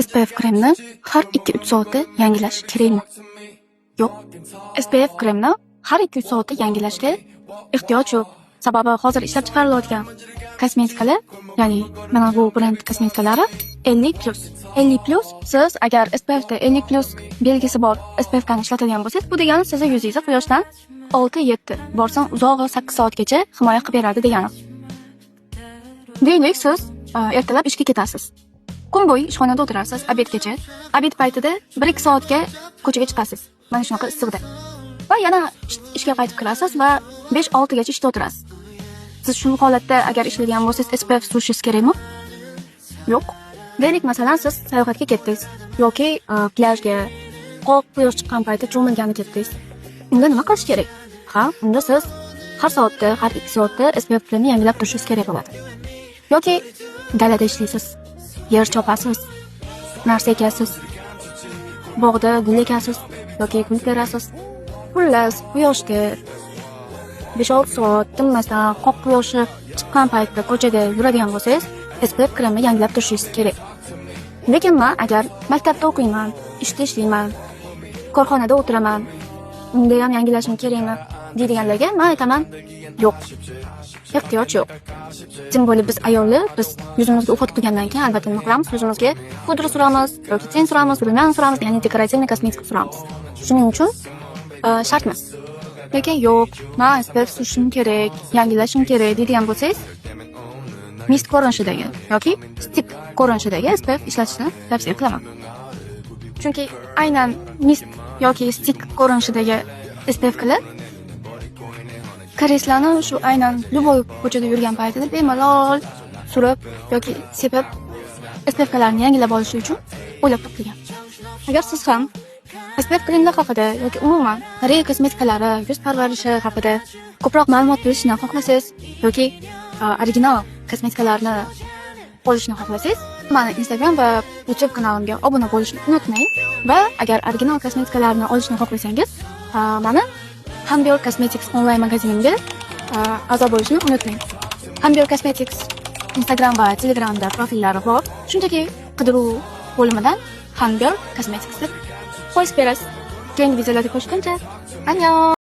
SPF kremni har 2-3 soatda yangilash kerakmi? Yo'q. SPF kremni har 2-3 soatda yangilashga ehtiyoj yo'q. Sababi hozir ishlab chiqarilayotgan kosmetikalar, ya'ni mana bu brend kosmetikalari 50+. 50+, siz agar SPF da 50+ belgisi bor SPF ni ishlatadigan bo'lsangiz, bu degani sizni yuzingizni quyoshdan 6-7, borsam uzog'i 8 soatgacha himoya qilib beradi degani. Deylik, siz ertalab ishga ketasiz. Kun bo'yi ishxonada o'tirasiz, obedgacha. Obed paytida 1-2 soatga ko'chaga chiqasiz. Mana shunaqa issiqda. Va yana ishga qaytib kirasiz va 5-6 gacha ishda o'tirasiz. Siz shu holatda agar ishlaydigan bo'lsangiz, SPF surishingiz kerakmi? Yo'q. Deylik, masalan, siz sayohatga ketdingiz yoki plyajga qoq quyosh chiqqan paytda cho'milgani ketdingiz. Unda nima qilish kerak? Unda siz har soatda, har 2 soatda SPF kremni yangilab turishingiz kerak bo'ladi. Yoki dalada ishlaysiz, yer chopasiz, narsa ekasiz, bog'da gul ekasiz yoki gul terasiz. Xullas, quyoshga 5-6 soat tinmasdan qoq quyoshi chiqqan paytda ko'chada yuradigan bo'lsangiz, SPF kremni yangilab turishingiz kerak. Lekin men agar maktabda o'qiyman, ishda ishlayman, korxonada o'tiraman, unda ham yangilashim kerakmi deydiganlarga men aytaman, yo'q. Ehtiyoj yo'q. Tim bo'lib biz ayollar, biz yuzimizga ufot qilgandan keyin albatta nima qilamiz? Yuzimizga pudra suramiz, yoki ten suramiz, rumen suramiz, ya'ni dekorativniy kosmetika suramiz. Shuning uchun shart emas. Lekin yo'q, men SPF surishim kerak, yangilashim kerak deydigan bo'lsangiz, mist ko'rinishidagi yoki stick ko'rinishidagi SPF ishlatishni tavsiya qilaman. Chunki aynan mist yoki stick ko'rinishidagi SPF lar koreyslarni shu aynan любой ko'chada yurgan paytida bemalol surib yoki sepib SPF larni yangilab olish uchun o'ylab topilgan. Agar siz ham SPF kremlar haqida yoki umuman Koreya kosmetikalari, yuz parvarishi haqida ko'proq ma'lumot bilishni xohlasangiz yoki original kosmetikalarni olishni xohlasangiz, meni Instagram va YouTube kanalimga obuna bo'lishni unutmang va agar original kosmetikalarni olishni xohlasangiz, meni Hambior Cosmetics onlayn magazinimga a'zo bo'lishni unutmang. Hambior Cosmetics Instagram va Telegramda profillari bor. Shunchaki qidiruv bo'limidan Hambior Cosmetics deb qo'yib berasiz. Keyingi videolarda ko'rishguncha, annyeong.